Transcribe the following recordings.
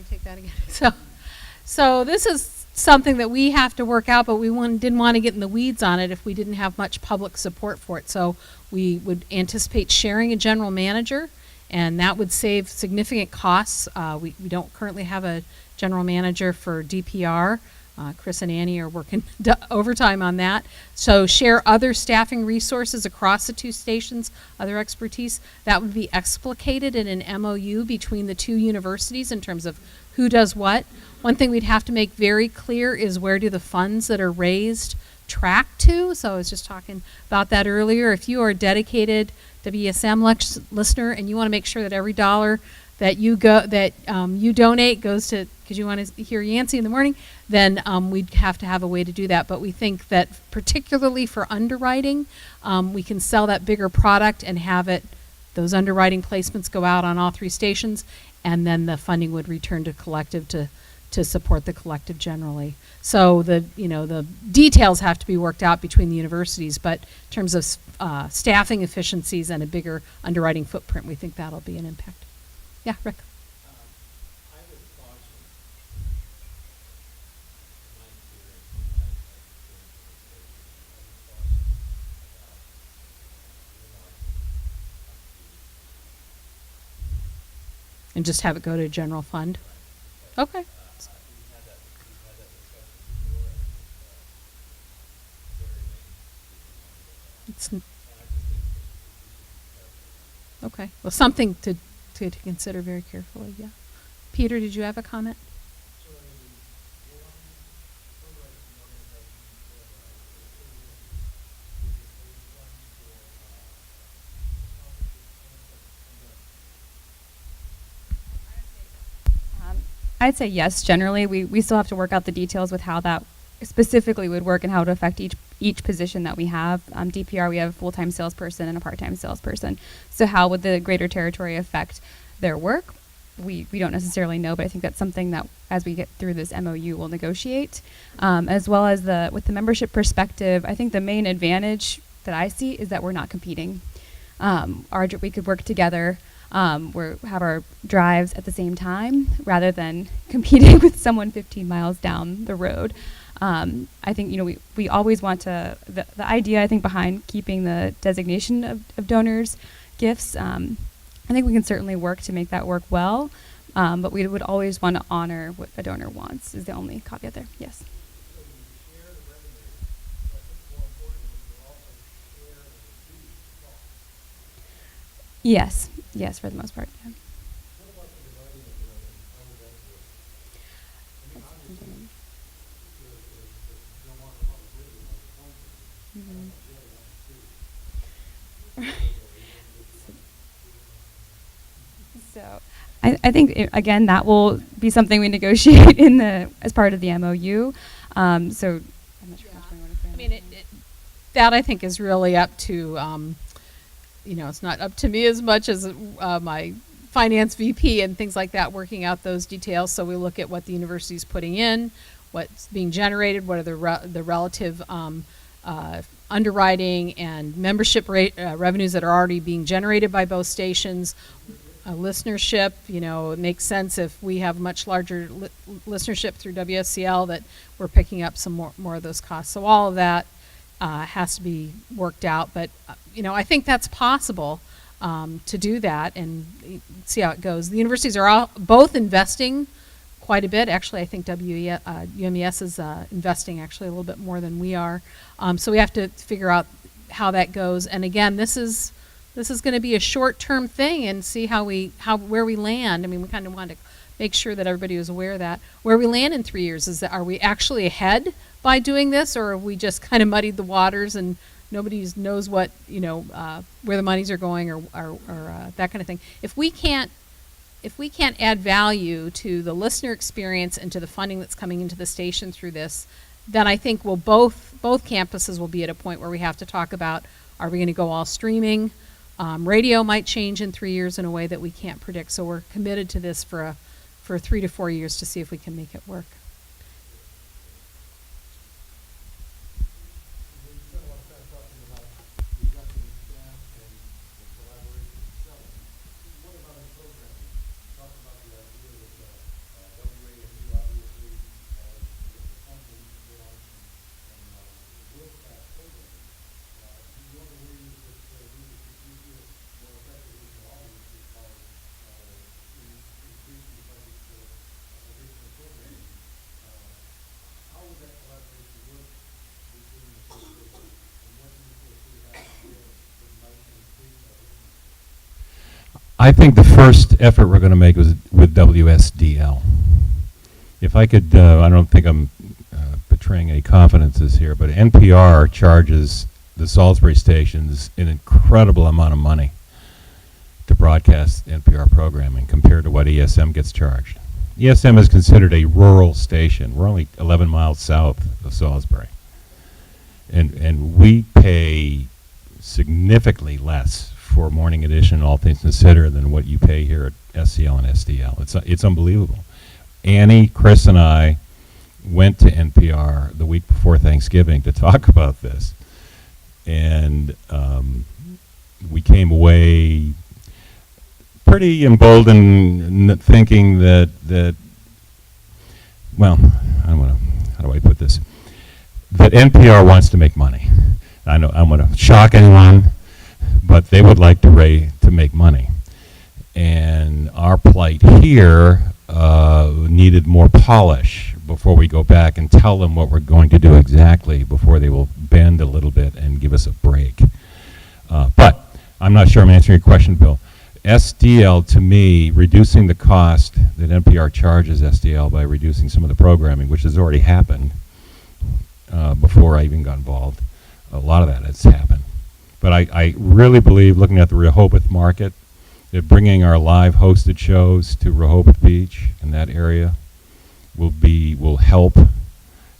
me take that again. So this is something that we have to work out, but we didn't want to get in the weeds on it if we didn't have much public support for it. So we would anticipate sharing a general manager, and that would save significant costs. We don't currently have a general manager for DPR. Chris and Annie are working overtime on that. So share other staffing resources across the two stations, other expertise. That would be explicated in an MOU between the two universities in terms of who does what. One thing we'd have to make very clear is where do the funds that are raised track to. So I was just talking about that earlier. If you are a dedicated WSM listener and you want to make sure that every dollar that you donate goes to, because you want to hear Yancey in the morning, then we'd have to have a way to do that. But we think that particularly for underwriting, we can sell that bigger product and have those underwriting placements go out on all three stations, and then the funding would return to collective to support the collective generally. So the details have to be worked out between the universities, but in terms of staffing efficiencies and a bigger underwriting footprint, we think that'll be an impact. Yeah, Rick. I would caution my And just have it go to a general fund? Okay. we've had that discussion before, It's and I just think we should be careful. okay. Well, something to consider very carefully, yeah. Peter, did you have a comment? I'd say yes, generally. We still have to work out the details with how that specifically would work and how it would affect each position that we have. DPR, we have a full-time salesperson and a part-time salesperson. So how would the greater territory affect their work? We don't necessarily know, but I think that's something that as we get through this MOU, we'll negotiate. As well as with the membership perspective, I think the main advantage that I see is that we're not competing. We could work together. Have our drives at the same time rather than competing with someone 15 miles down the road. I think we always want to, the idea I think behind keeping the designation of donors gifts, I think we can certainly work to make that work well, but we would always want to honor what a donor wants is the only caveat there. Yes. So you share the revenue, but I think more importantly, you also share the duty costs. Yes, for the most part. Yeah. What about the dividing of the revenue? How would that work? I mean, obviously, the Vermont Public Radio has a point to it. Mhm. So I think again that will be something we negotiate as part of the MOU. So I'm not sure how much more you want to say. I mean, that I think is really up to, it's not up to me as much as my finance VP and things like that, working out those details. So we look at what the university's putting in, what's being generated, what are the relative underwriting and membership revenues that are already being generated by both stations. Listenership, it makes sense if we have much larger listenership through WSCL that we're picking up some more of those costs. So all of that has to be worked out. But, I think that's possible to do that and see how it goes. The universities are both investing quite a bit. Actually, I think UMES is investing actually a little bit more than we are. So we have to figure out how that goes. And again, this is going to be a short-term thing and see where we land. I mean, we kind of want to make sure that everybody was aware of that. Where we land in 3 years are we actually ahead by doing this, or have we just kind of muddied the waters and nobody knows what where the monies are going or that kind of thing. If we can't add value to the listener experience and to the funding that's coming into the station through this, then I think both campuses will be at a point where we have to talk about, are we going to go all streaming? Radio might change in 3 years in a way that we can't predict. So we're committed to this for 3 to 4 years to see if we can make it work. We spent a lot of time talking about the reduction in staff and the collaboration and selling. What about in programming? Talk about the idea that I think the first effort we're going to make was with WSDL. If I could, I don't think I'm betraying any confidences here, but NPR charges the Salisbury stations an incredible amount of money to broadcast NPR programming compared to what ESM gets charged. ESM is considered a rural station. We're only 11 miles south of Salisbury. And we pay significantly less for Morning Edition, all things considered, than what you pay here at SCL and SDL. It's unbelievable. Annie, Chris, and I went to NPR the week before Thanksgiving to talk about this. And we came away pretty emboldened, thinking that well, how do I put this? That NPR wants to make money. I know I'm going to shock anyone, but they would like to make money. And our plight here needed more polish before we go back and tell them what we're going to do exactly, before they will bend a little bit and give us a break. But I'm not sure I'm answering your question, Bill. SDL, to me, reducing the cost that NPR charges SDL by reducing some of the programming, which has already happened before I even got involved. A lot of that has happened. But I really believe, looking at the Rehoboth market, that bringing our live hosted shows to Rehoboth Beach and that area will help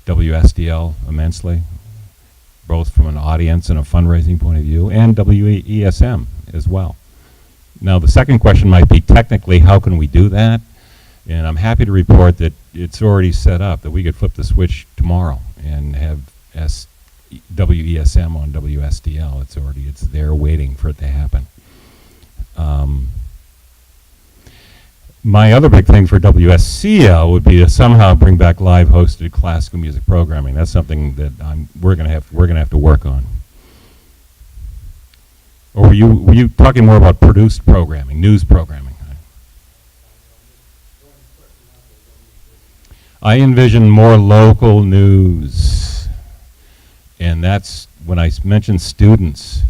WSDL immensely, both from an audience and a fundraising point of view, and WESM as well. Now, the second question might be, technically, how can we do that? And I'm happy to report that it's already set up, that we could flip the switch tomorrow and have WESM on WSDL. It's there waiting for it to happen. My other big thing for WSCL would be to somehow bring back live hosted classical music programming. That's something that we're gonna have to work on. Or were you talking more about produced programming, news programming? I envision more local news, and that's when I mentioned students.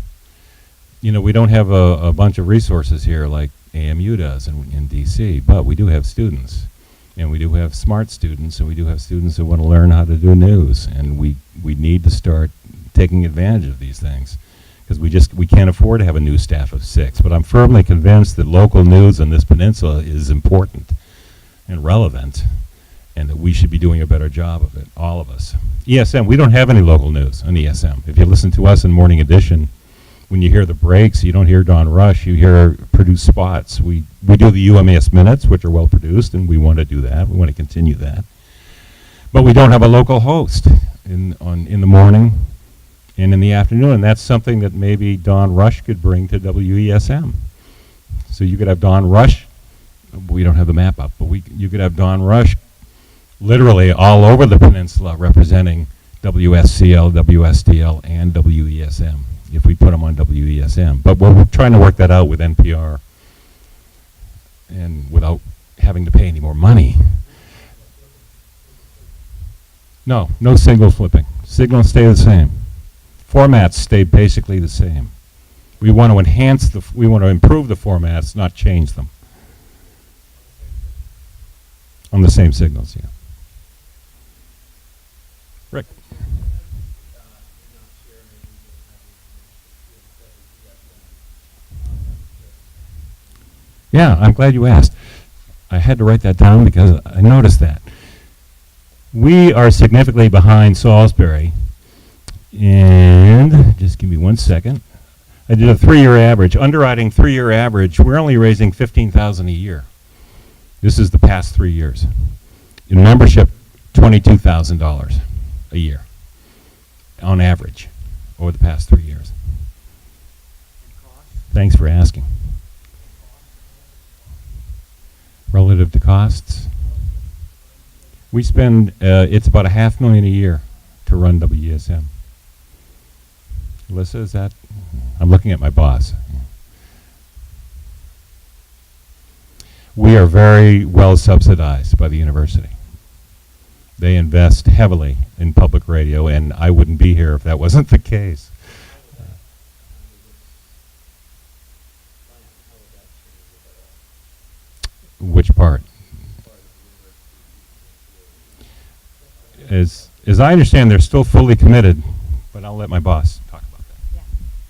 You know, we don't have a bunch of resources here like AMU does in DC, but we do have students, and we do have smart students, and we do have students who want to learn how to do news, and we need to start taking advantage of these things, because we can't afford to have a news staff of 6. But I'm firmly convinced that local news on this peninsula is important and relevant, and that we should be doing a better job of it, all of us. ESM, we don't have any local news on ESM. If you listen to us in Morning Edition, when you hear the breaks, you don't hear Don Rush, you hear produced spots. We do the UMAS minutes, which are well produced, and we want to do that. We want to continue that. But we don't have a local host in the morning and in the afternoon, and that's something that maybe Don Rush could bring to WESM. So you could have Don Rush, we don't have the map up, but you could have Don Rush literally all over the peninsula representing WSCL, WSDL, and WESM, if we put them on WESM. But we're trying to work that out with NPR, and without having to pay any more money. No signal flipping. Signals stay the same. Formats stay basically the same. We want to we want to improve the formats, not change them. On the same signals, yeah. Rick. Yeah, I'm glad you asked. I had to write that down because I noticed that. We are significantly behind Salisbury, and just give me 1 second. I did a 3-year average. Underwriting 3-year average, we're only raising $15,000 a year. This is the past 3 years. In membership, $22,000 a year on average over the past 3 years. Thanks for asking. Relative to costs, we spend, it's about $500,000 a year to run WESM. Alyssa, is that? I'm looking at my boss. We are very well subsidized by the university. They invest heavily in public radio, and I wouldn't be here if that wasn't the case. Which part? As I understand, they're still fully committed, but I'll let my boss talk about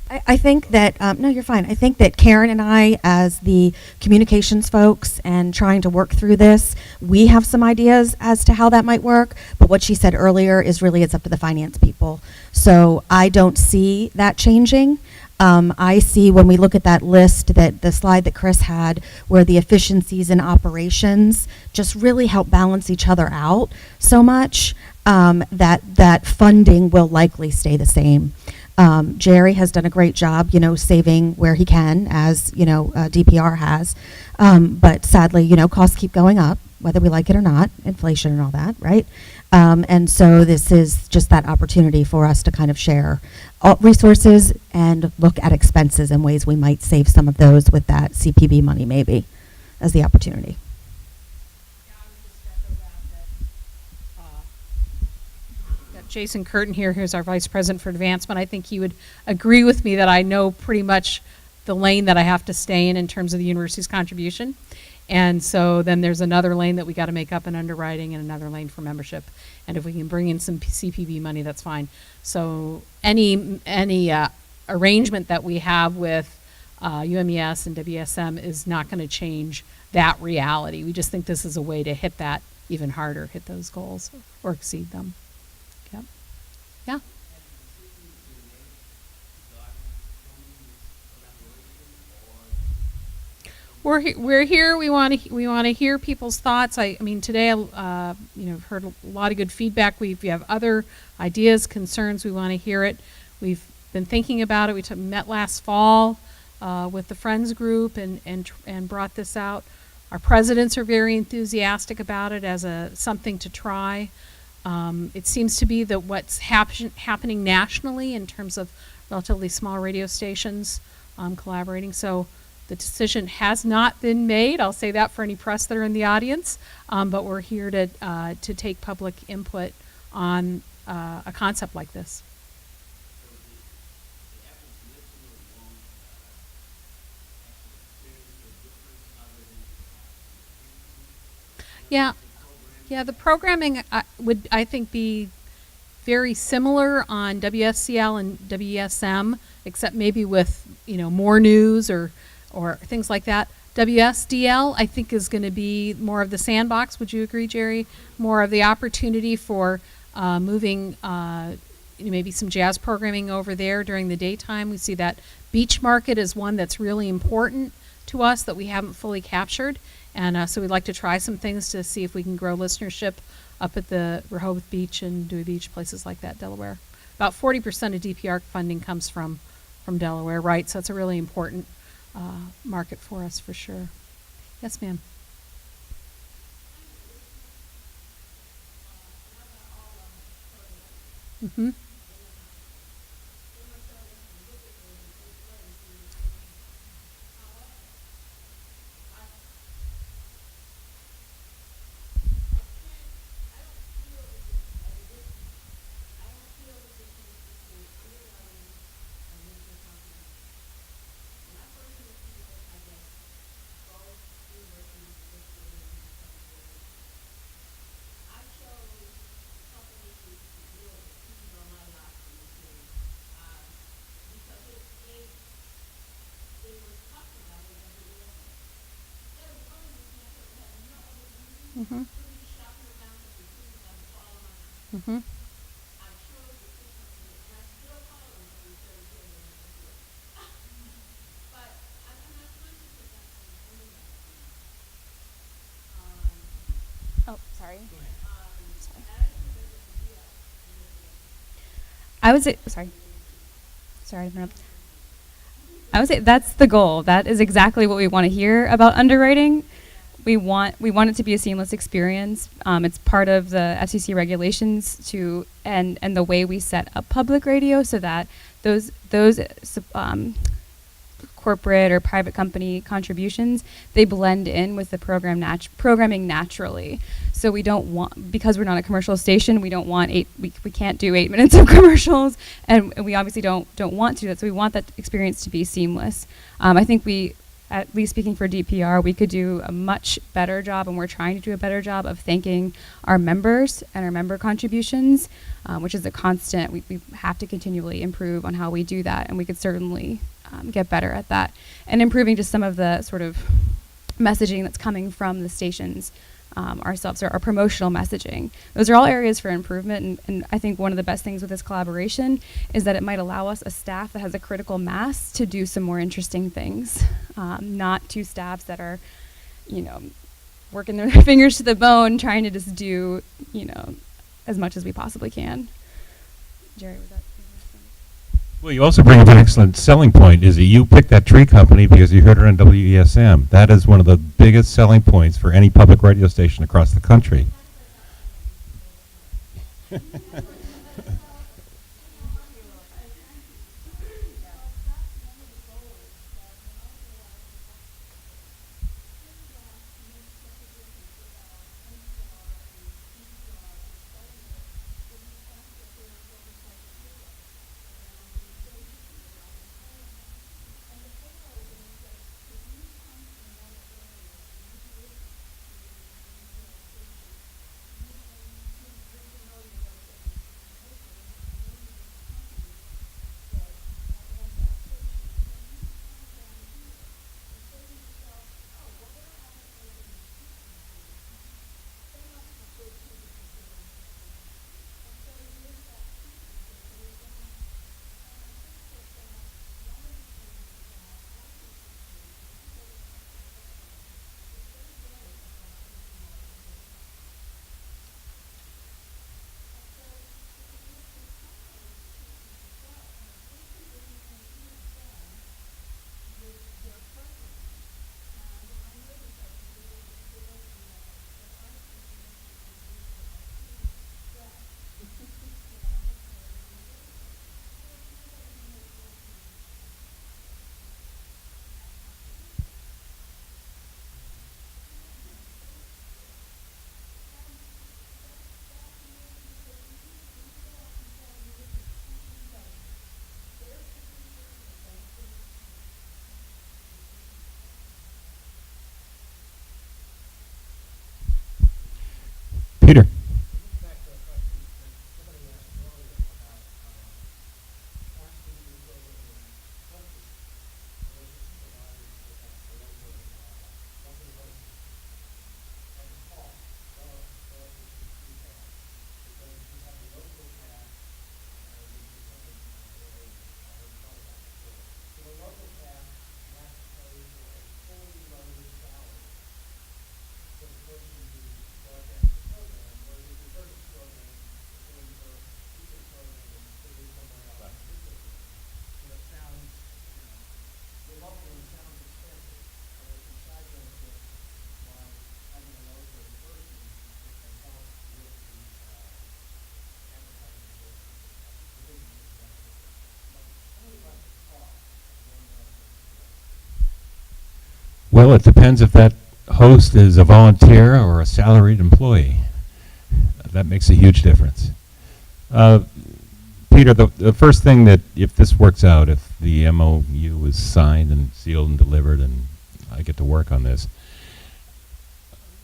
that. I think that, no, you're fine. I think that Karen and I, as the communications folks and trying to work through this, we have some ideas as to how that might work. But what she said earlier is really it's up to the finance people. So I don't see that changing. I see when we look at that list, that the slide that Chris had, where the efficiencies in operations just really help balance each other out so much, that funding will likely stay the same. Jerry has done a great job, saving where he can, as, DPR has. But sadly, costs keep going up, whether we like it or not, inflation and all that, right? And so this is just that opportunity for us to kind of share all resources and look at expenses and ways we might save some of those with that CPB money, maybe, as the opportunity. Got Jason Curtin here, who's our Vice President for Advancement. I think he would agree with me that I know pretty much the lane that I have to stay in terms of the university's contribution. And so then there's another lane that we got to make up in underwriting and another lane for membership. And if we can bring in some CPB money, that's fine. So any arrangement that we have with UMES and WSM is not going to change that reality. We just think this is a way to hit that even harder, hit those goals or exceed them. Yep. Yeah. We're here. We want to hear people's thoughts. I mean, today, I've heard a lot of good feedback. We have other ideas, concerns. We want to hear it. We've been thinking about it. We met last fall with the Friends group and brought this out. Our presidents are very enthusiastic about it as something to try. It seems to be that what's happening nationally in terms of relatively small radio stations collaborating. So. The decision has not been made. I'll say that for any press that are in the audience, but we're here to take public input on a concept like this. Yeah, the programming would, I think, be very similar on WSCL and WESM, except maybe with more news or things like that. WSDL, I think, is going to be more of the sandbox. Would you agree, Jerry? More of the opportunity for moving maybe some jazz programming over there during the daytime. We see that beach market is one that's really important to us that we haven't fully captured. And so we'd like to try some things to see if we can grow listenership up at the Rehoboth Beach and Dewey Beach, places like that, Delaware. About 40% of DPR funding comes from Delaware, right? So it's a really important market for us, for sure. Yes, ma'am. Mm-hmm. Mm-hmm. Mm-hmm. Oh, sorry. I would say, sorry to interrupt. I would say that's the goal. That is exactly what we want to hear about underwriting. We want it to be a seamless experience. It's part of the FCC regulations and the way we set up public radio so that those corporate or private company contributions, they blend in with the programming naturally. So we don't want, because we're not a commercial station, we don't want we can't do 8 minutes of commercials, and we obviously don't want to. So we want that experience to be seamless. I at least speaking for DPR, we could do a much better job, and we're trying to do a better job of thanking our members and our member contributions, which is a constant. We have to continually improve on how we do that, and we could certainly get better at that. And improving just some of the sort of messaging that's coming from the stations ourselves, or our promotional messaging. Those are all areas for improvement, and I think one of the best things with this collaboration is that it might allow us a staff that has a critical mass to do some more interesting things, not two staffs that are, working their fingers to the bone trying to just do, as much as we possibly can. Jerry, was that? Well, you also bring up an excellent selling point, is that you picked that tree company because you heard it on WESM. That is one of the biggest selling points for any public radio station across the country. Peter. Back to a question that somebody asked earlier about asking you to go in and purchase religious providers that have the local hosts and the cost relative to feedback. Because you have the local tax, which is something really I haven't thought about before. So the local tax, you have to pay for a fully loaded salary for the person who broadcasts the program, whereas if you purchase the program, it's going for a teacher program and put it somewhere else. So it sounds, the local one sounds expensive, but there's some side benefits by having a local person that can help with the advertising for the business expenses. But tell me about the cost of going out to Well, it depends if that host is a volunteer or a salaried employee. That makes a huge difference. Peter, the first thing that, if this works out, if the MOU is signed and sealed and delivered and I get to work on this,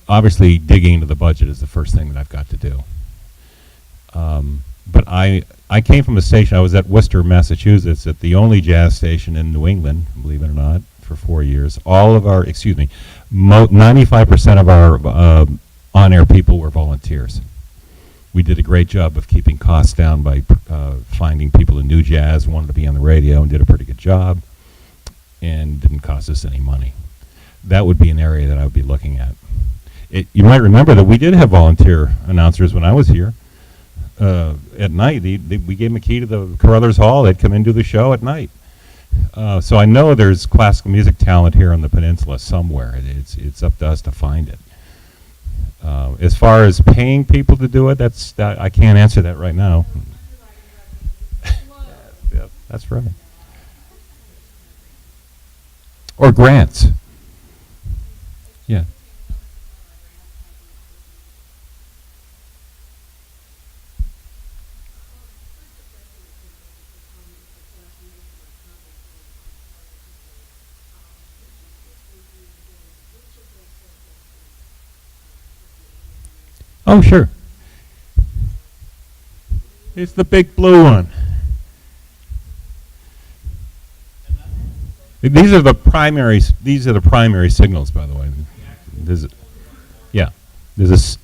obviously digging into the budget is the first thing that I've got to do. But I came from a station, I was at Worcester, Massachusetts, at the only jazz station in New England, believe it or not, for 4 years. 95% of our on-air people were volunteers. We did a great job of keeping costs down by finding people who knew jazz, wanted to be on the radio, and did a pretty good job, and didn't cost us any money. That would be an area that I would be looking at. You might remember that we did have volunteer announcers when I was here. At night, we gave them a key to the Carruthers Hall. They'd come in and do the show at night. So I know there's classical music talent here on the peninsula somewhere. It's up to us to find it. As far as paying people to do it, I can't answer that right now. Yeah, that's right. Or grants. Yeah. Oh, sure. It's the big blue one. These are the primary. These are the primary signals, by the way. There's, yeah. There's a.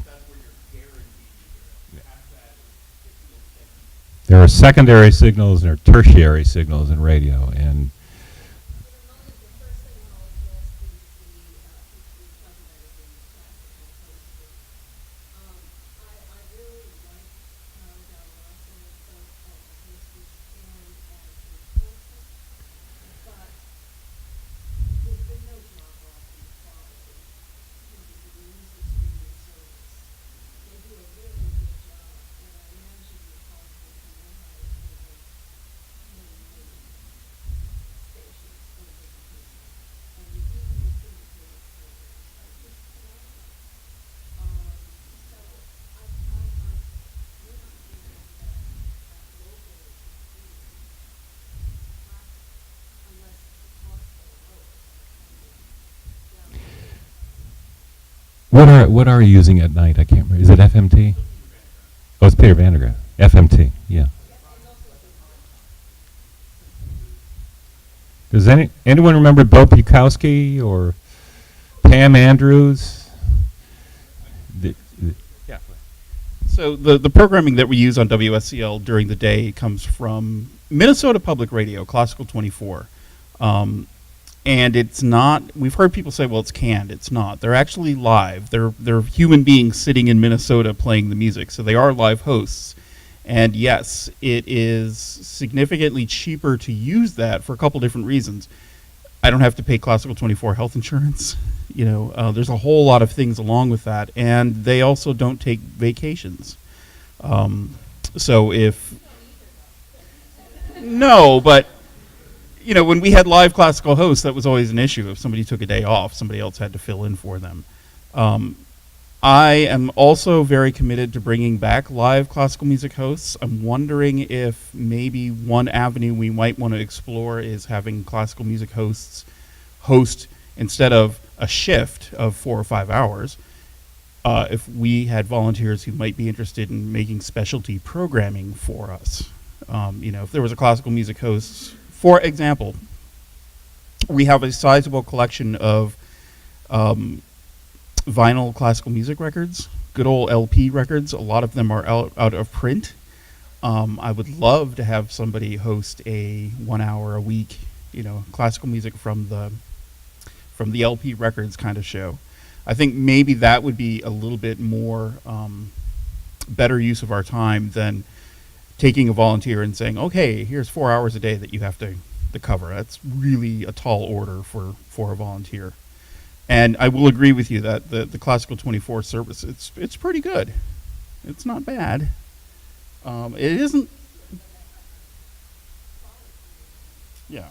There are secondary signals and there are tertiary signals in radio, and what are you using at night? I can't remember. Is it FMT? Oh, it's Peter Vandergraaf. FMT, yeah. Does anyone remember Bill Bukowski or Pam Andrews? Yeah. So the programming that we use on WSCL during the day comes from Minnesota Public Radio, Classical 24. And it's not, we've heard people say, well, it's canned. It's not. They're actually live. They're human beings sitting in Minnesota playing the music. So they are live hosts. And yes, it is significantly cheaper to use that for a couple different reasons. I don't have to pay Classical 24 health insurance. There's a whole lot of things along with that. And they also don't take vacations. So if... No, but... when we had live classical hosts, that was always an issue. If somebody took a day off, somebody else had to fill in for them. I am also very committed to bringing back live classical music hosts. I'm wondering if maybe one avenue we might want to explore is having classical music hosts host, instead of a shift of 4 or 5 hours, if we had volunteers who might be interested in making specialty programming for us. If there was a classical music host, for example, we have a sizable collection of vinyl classical music records, good old LP records. A lot of them are out of print. I would love to have somebody host a 1 hour a week, classical music from the LP records kind of show. I think maybe that would be a little bit more better use of our time than taking a volunteer and saying, okay, here's 4 hours a day that you have to cover. That's really a tall order for a volunteer. And I will agree with you that the Classical 24 service, it's pretty good. It's not bad. It isn't... Yeah.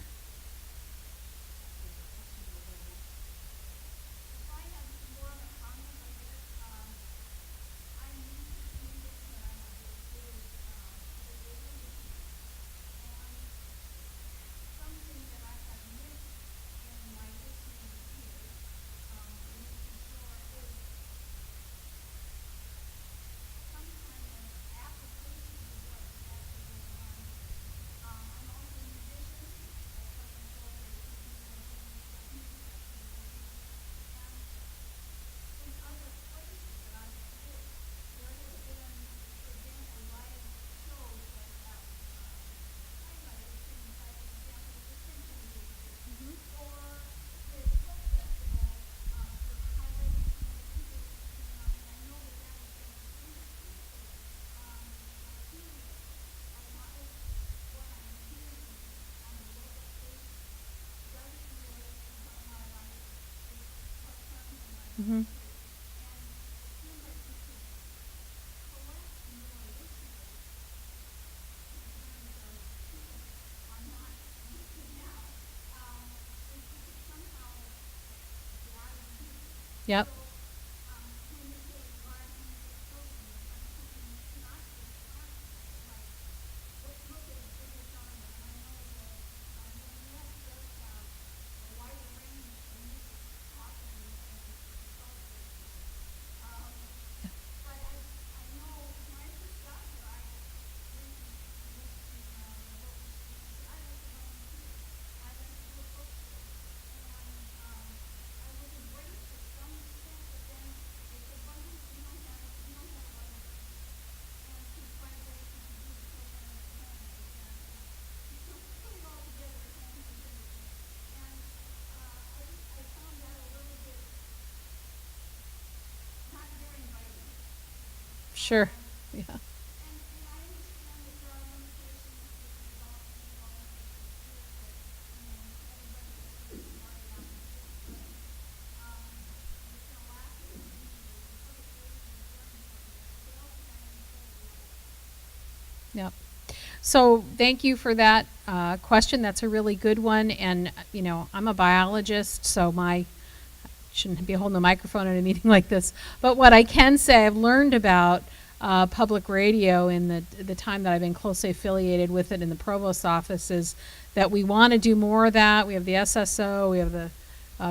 Mm-hmm. Yep. Sure. Yeah. Yep. So thank you for that question. That's a really good one. And, you know, I'm a biologist, so shouldn't be holding a microphone at a meeting like this. But what I can say, I've learned about public radio in the time that I've been closely affiliated with it in the provost's office is that we want to do more of that. We have the SSO, we have the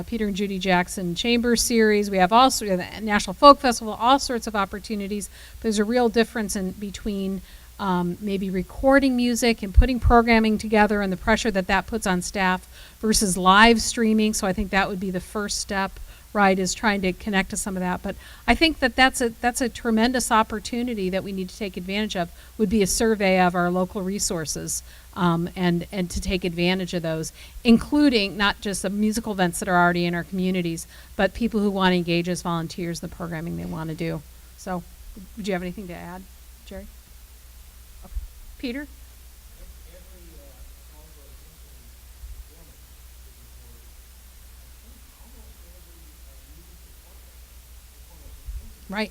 Peter and Judy Jackson Chamber Series. We have also the National Folk Festival, all sorts of opportunities. There's a real difference in between maybe recording music and putting programming together and the pressure that that puts on staff versus live streaming. So I think that would be the first step, right, is trying to connect to some of that. But I think that that's a tremendous opportunity that we need to take advantage of, would be a survey of our local resources and to take advantage of those, including not just the musical events that are already in our communities, but people who want to engage as volunteers in the programming they want to do. So would you have anything to add, Jerry? Okay. Peter? Right.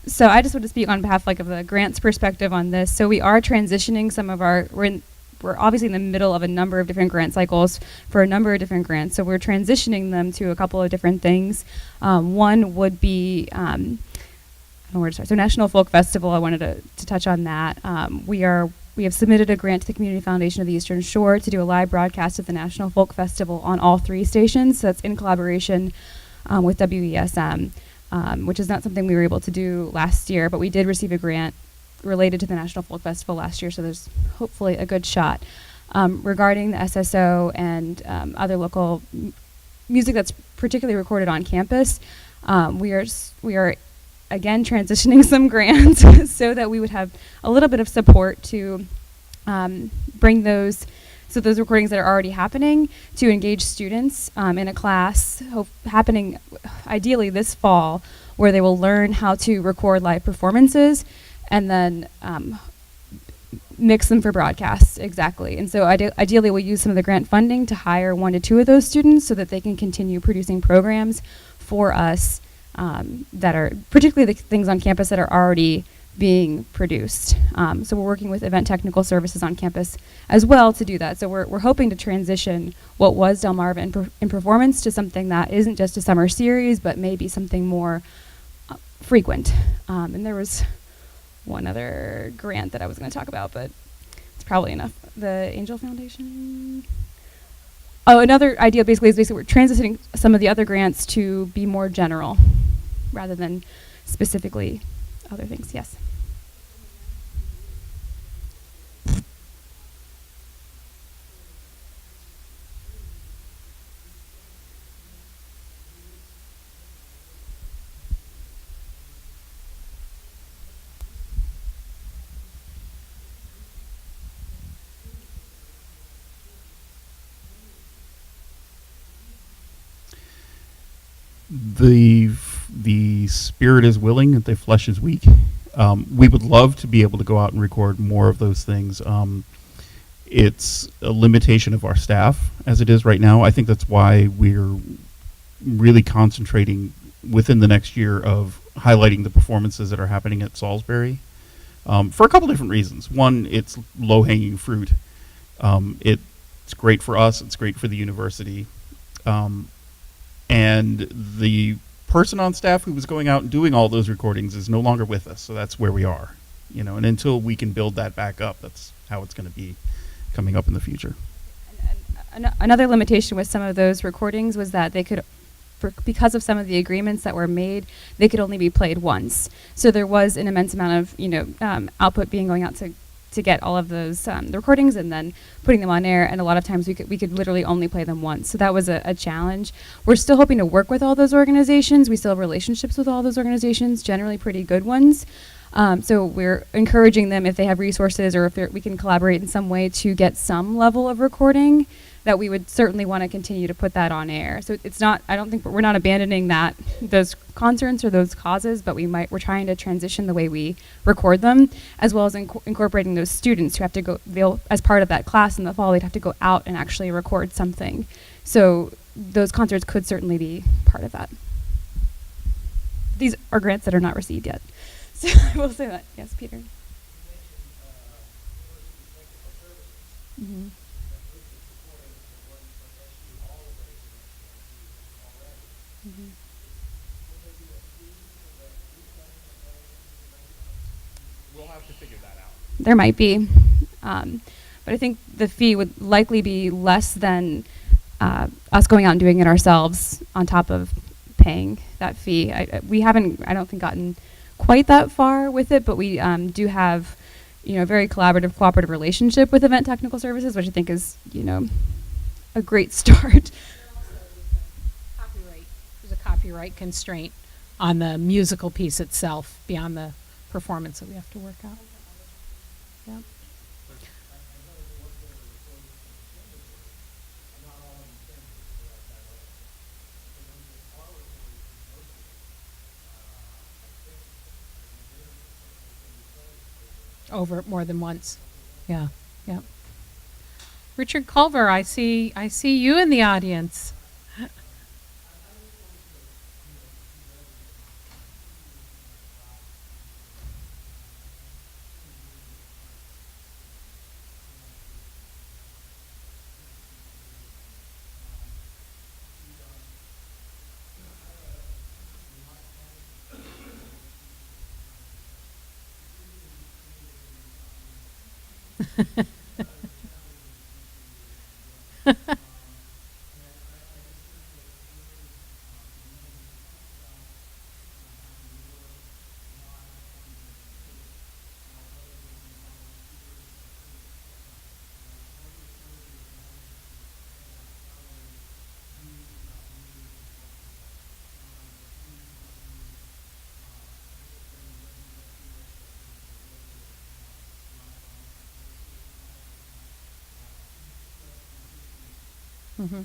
So I just want to speak on behalf of the grants perspective on this. So we are transitioning some of we're obviously in the middle of a number of different grant cycles for a number of different grants. So we're transitioning them to a couple of different things. One would be, I don't know where to start. So National Folk Festival, I wanted to touch on that. We have submitted a grant to the Community Foundation of the Eastern Shore to do a live broadcast of the National Folk Festival on all 3 stations. So that's in collaboration with WESM, which is not something we were able to do last year, but we did receive a grant related to the National Folk Festival last year, so there's hopefully a good shot. Regarding the SSO and other local music that's particularly recorded on campus, we are again transitioning some grants so that we would have a little bit of support to bring those recordings that are already happening to engage students in a class happening ideally this fall, where they will learn how to record live performances and then mix them for broadcasts. Exactly. And so ideally we'll use some of the grant funding to hire 1 to 2 of those students so that they can continue producing programs for us that are particularly the things on campus that are already being produced. So we're working with Event Technical Services on campus as well to do that. So we're hoping to transition what was Delmarva in performance to something that isn't just a summer series, but maybe something more frequent. And there was one other grant that I was going to talk about, but it's probably enough. The Angel Foundation. Oh, another idea is we're transitioning some of the other grants to be more general rather than specifically other things. Yes. The spirit is willing, the flesh is weak. We would love to be able to go out and record more of those things. It's a limitation of our staff as it is right now. I think that's why we're really concentrating within the next year of highlighting the performances that are happening at Salisbury for a couple different reasons. One, it's low-hanging fruit. It's great for us. It's great for the university. And the person on staff who was going out and doing all those recordings is no longer with us, so that's where we are, and until we can build that back up, that's how it's going to be coming up in the future. And another limitation with some of those recordings was that they could, because of some of the agreements that were made, they could only be played once. So there was an immense amount of output going out to get all of those the recordings and then putting them on air, and a lot of times we could literally only play them once. So that was a challenge. We're still hoping to work with all those organizations. We still have relationships with all those organizations, generally pretty good ones. So we're encouraging them, if they have resources or if we can collaborate in some way, to get some level of recording that we would certainly want to continue to put that on air. So it's not, I don't think we're not abandoning those concerns or those causes, but we're trying to transition the way we record them, as well as incorporating those students who have to go, as part of that class in the fall, they'd have to go out and actually record something. So those concerts could certainly be part of that. These are grants that are not received yet. So I will say that. Yes, Peter. You mentioned, university technical services. Mm-hmm. That group is supporting the one for SU already, already. Mm-hmm. Will there be a fee for the reclaim of those? We'll have to figure that out. There might be, but I think the fee would likely be less than us going out and doing it ourselves on top of paying that fee. We haven't, I don't think, gotten quite that far with it, but we do have, a very cooperative relationship with Event Technical Services, which I think is, a great start. There's a copyright constraint on the musical piece itself beyond the performance that we have to work out. Yep. Over more than once. Yeah. Yep. Richard Culver, I see you in the audience. Mm-hmm.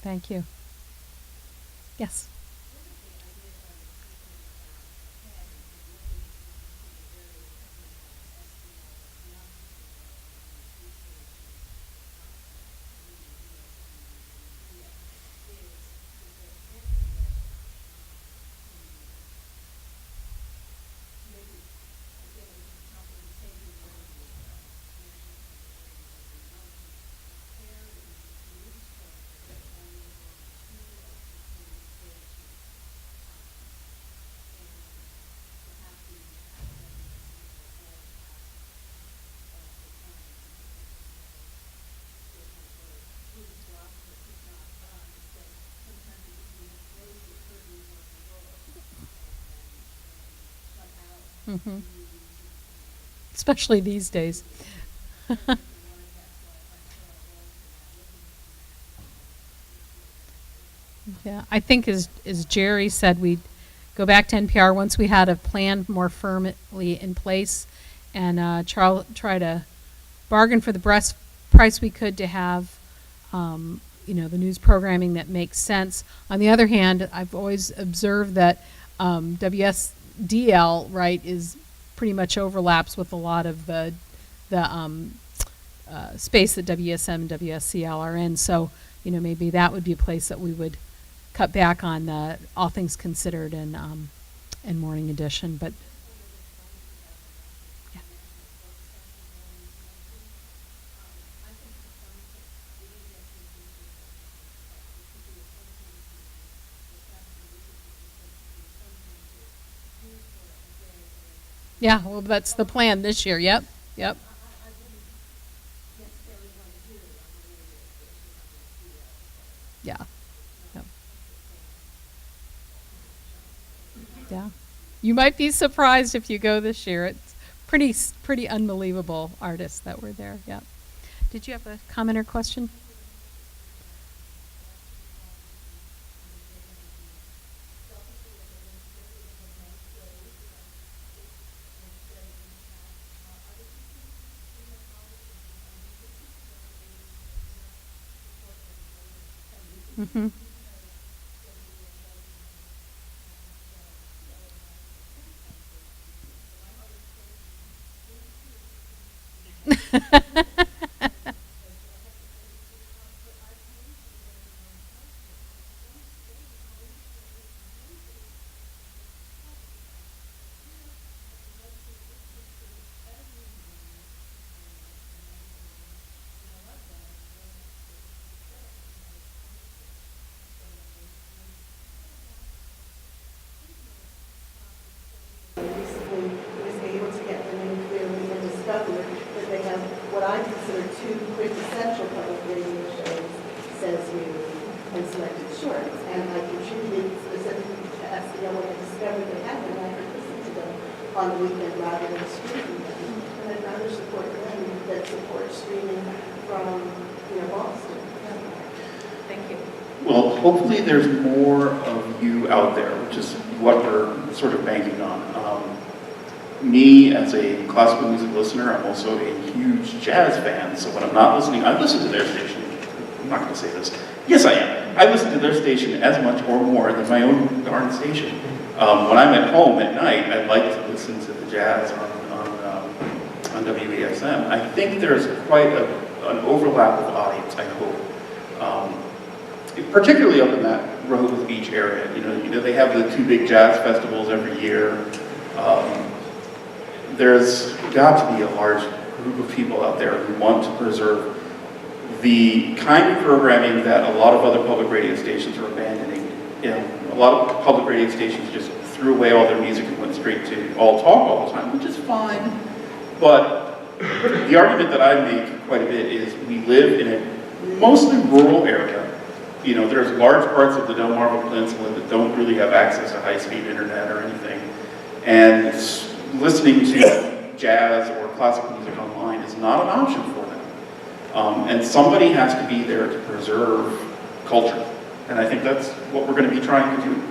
Thank you. Yes. Mm-hmm. Especially these days. Yeah, I think as Jerry said, we'd go back to NPR once we had a plan more firmly in place, and try to bargain for the best price we could to have, the news programming that makes sense. On the other hand, I've always observed that WSDL, right, is pretty much overlaps with a lot of the space that WSM and WSCL are in. So, maybe that would be a place that we would cut back on the All Things Considered and Morning Edition. But yeah. Yeah, well, that's the plan this year. Yep, yep. Yeah. Yep. Yeah. You might be surprised if you go this year. It's pretty unbelievable artists that were there. Yeah. Did you have a comment or question? Mm-hmm. Recently was able to get the name clearly and discovered that they have what I consider two quintessential public radio shows, Says You and Selected Shorts. And I contributed specifically to SEO when I discovered they had them, and I could listen to them on the weekend rather than streaming them. And I'd rather support them than support streaming from, Boston. Thank you. Well, hopefully there's more of you out there, which is what we're sort of banking on. Me, as a classical music listener, I'm also a huge jazz fan, so when I'm not listening, I listen to their station. I'm not going to say this. Yes, I am. I listen to their station as much or more than my own darn station. When I'm at home at night, I like to listen to the jazz on WESM. I think there's quite an overlap of audience, I hope. Particularly up in that Rehoboth Beach area. You know, they have the two big jazz festivals every year. There's got to be a large group of people out there who want to preserve the kind of programming that a lot of other public radio stations are abandoning. A lot of public radio stations just threw away all their music and went straight to all talk all the time, which is fine. But the argument that I make quite a bit is we live in a mostly rural area. There's large parts of the Delmarva Peninsula that don't really have access to high-speed internet or anything. And listening to jazz or classical music online is not an option for them. And somebody has to be there to preserve culture. And I think that's what we're going to be trying to do.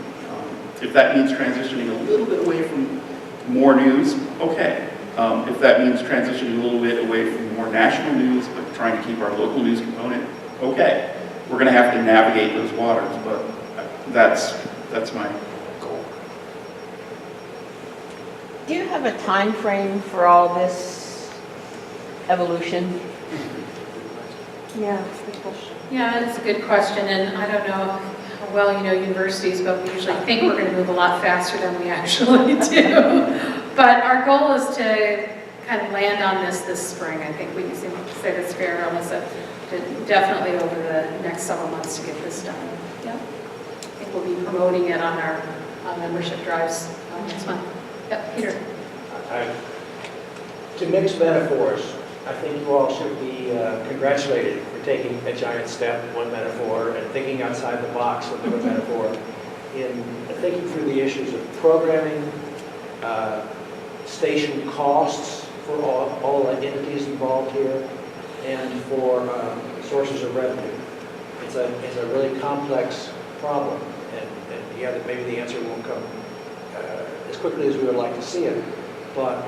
If that means transitioning a little bit away from more news, okay. If that means transitioning a little bit away from more national news, but trying to keep our local news component, okay. We're going to have to navigate those waters, but that's my goal. Do you have a time frame for all this evolution? Yeah, good question. Yeah, that's a good question, and I don't know how well you know universities, but we usually think we're going to move a lot faster than we actually do. But our goal is to kind of land on this spring. I think we can say that's fair, Alyssa. Definitely over the next several months to get this done. Yeah. I think we'll be promoting it on our membership drives next month. Yep, Peter. To mix metaphors, I think you all should be congratulated for taking a giant step, one metaphor, and thinking outside the box with a metaphor in thinking through the issues of programming, station costs for all the entities involved here, and for sources of revenue. It's a really complex problem, and yeah, maybe the answer won't come as quickly as we would like to see it, but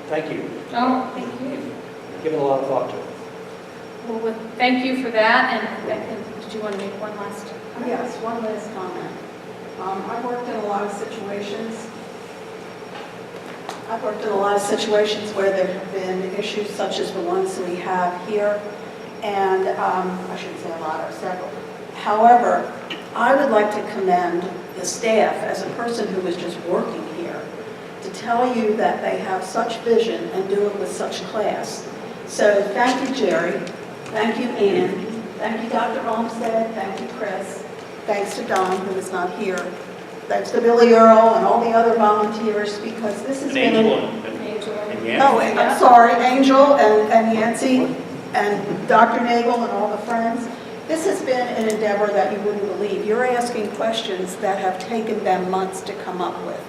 thank you. Oh, thank you. Given a lot of thought to it. Well, thank you for that, and did you want to make one last? Yes, one last comment. I've worked in a lot of situations where there have been issues such as the ones we have here, and I shouldn't say a lot, or several. However, I would like to commend the staff as a person who is just working here to tell you that they have such vision and do it with such class. So thank you, Jerry. Thank you, Ann. Thank you, Dr. Olmsted. Thank you, Chris. Thanks to Don, who is not here. Thanks to Billy Earl and all the other volunteers, because this has been... No, I'm sorry, Angel and Yancy and Dr. Nagel and all the friends. This has been an endeavor that you wouldn't believe. You're asking questions that have taken them months to come up with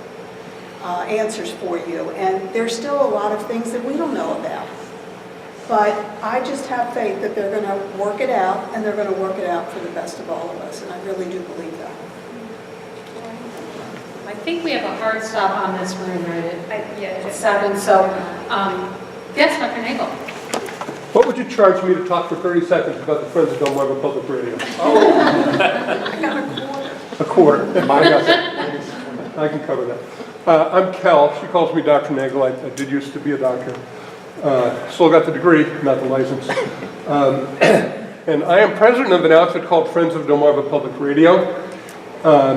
answers for you, and there's still a lot of things that we don't know about. But I just have faith that they're going to work it out, and they're going to work it out for the best of all of us, and I really do believe that. I think we have a hard stop on this room, right? Yeah. At 7, so, yes, Dr. Nagel. What would you charge me to talk for 30 seconds about the Friends of Delmarva Public Radio? I got a quarter. A quarter. I can cover that. I'm Kel. She calls me Dr. Nagel. I did used to be a doctor. Still got the degree, not the license. And I am president of an outfit called Friends of Delmarva Public Radio.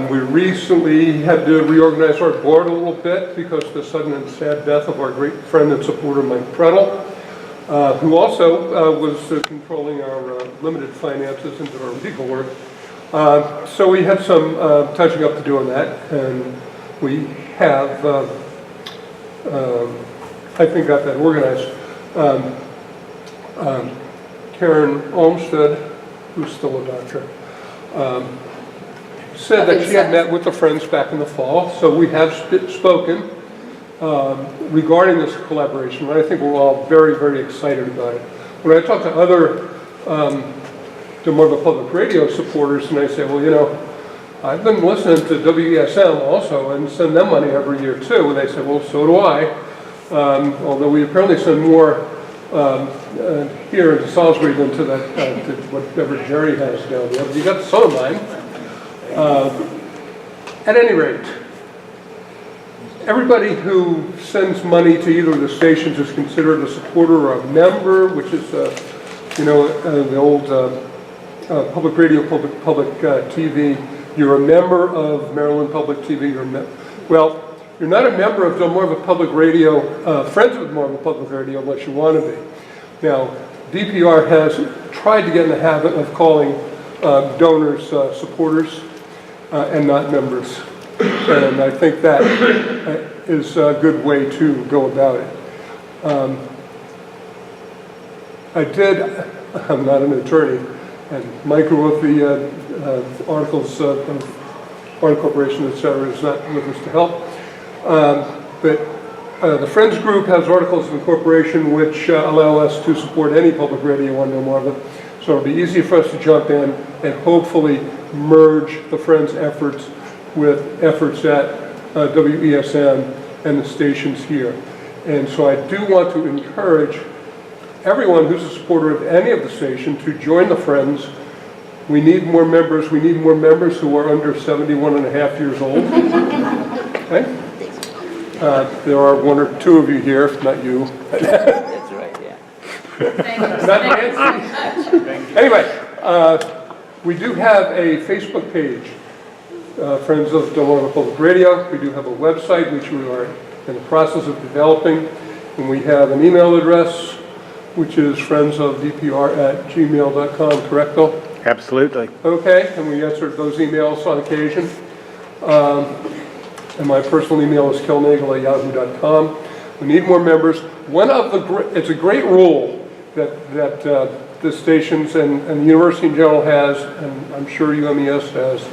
We recently had to reorganize our board a little bit because of the sudden and sad death of our great friend and supporter, Mike Prettle, who also was controlling our limited finances and did our legal work. So we had some touching up to do on that, and we have, I think, got that organized. Karen Olmsted, who's still a doctor, said that she had met with the Friends back in the fall, so we have spoken regarding this collaboration, and I think we're all very, very excited about it. When I talk to other Delmarva Public Radio supporters, and I say, well, you know, I've been listening to WESM also and send them money every year too, and they say, well, so do I, although we apparently send more here in Salisbury than to that, to whatever Jerry has down there, but you got some of mine. At any rate, everybody who sends money to either of the stations is considered a supporter or a member, which is, the old public radio, public TV. You're a member of Maryland Public TV. Well, you're not a member of Delmarva Public Radio, Friends of Delmarva Public Radio, unless you want to be. Now, DPR has tried to get in the habit of calling donors supporters and not members. And I think that is a good way to go about it. I'm not an attorney, and Mike, who wrote the articles of Barn Corporation, et cetera, is not with us to help. But the Friends Group has articles of incorporation which allow us to support any public radio on Delmarva. So it'll be easy for us to jump in and hopefully merge the Friends efforts with efforts at WESM and the stations here. And so I do want to encourage everyone who's a supporter of any of the station to join the Friends. We need more members. We need more members who are under 71 and a half years old. Okay? There are one or two of you here, if not you. That's right, yeah. Not Nancy. Anyway, we do have a Facebook page, Friends of Delmarva Public Radio. We do have a website, which we are in the process of developing. And we have an email address, which is friendsofdpr@gmail.com, correct, Bill? Absolutely. Okay, and we answer those emails on occasion. And my personal email is kelnagel@yahoo.com. We need more members. It's a great rule that the stations and the university in general has, and I'm sure UMES has.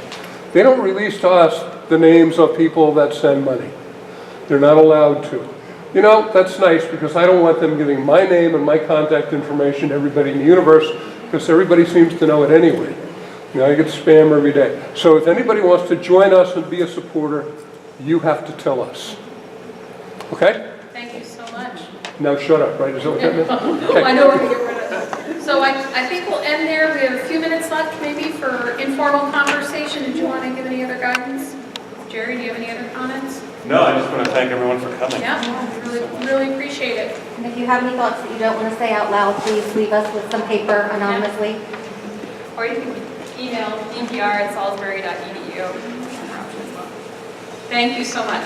They don't release to us the names of people that send money. They're not allowed to. You know, that's nice because I don't want them giving my name and my contact information to everybody in the universe because everybody seems to know it anyway. You know, I get spam every day. So if anybody wants to join us and be a supporter, you have to tell us. Okay? Thank you so much. Now shut up, right? Is that what that meant? Okay. I know we're going to get rid of that. So I think we'll end there. We have a few minutes left maybe for informal conversation. Did you want to give any other guidance? Jerry, do you have any other comments? No, I just want to thank everyone for coming. Yeah, really appreciate it. And if you have any thoughts that you don't want to say out loud, please leave us with some paper anonymously. Or you can email dpr@salisbury.edu. Thank you so much.